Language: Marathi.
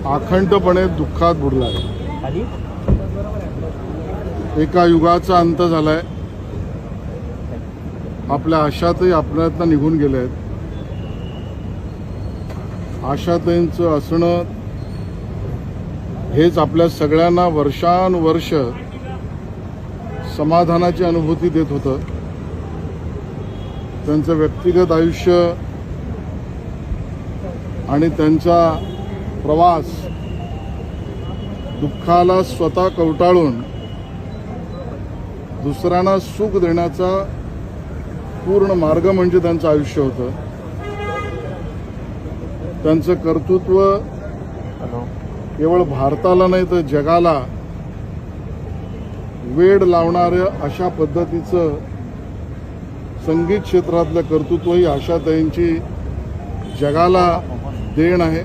अखंडपणे दुःखात बुडला आहे। एका युगाचा अंत झालाय। आपल्या आशाताई आपल्यातनं निघून गेल्या आहेत। आशाताईंचं असणं हेच आपल्या सगळ्यांना वर्षानुवर्ष समाधानाची अनुभूती देत होतं। त्यांचं व्यक्तिगत आयुष्य आणि त्यांचा प्रवास दुःखाला स्वतः कवटाळून दुसऱ्यांना सुख देण्याचा पूर्ण मार्ग म्हणजे त्यांचं आयुष्य होतं। त्यांचं कर्तृत्व केवळ भारताला नाही तर जगाला वेड लावणाऱ्या अशा पद्धतीचं संगीत क्षेत्रातलं कर्तृत्व ही आशाताईंची जगाला देण आहे।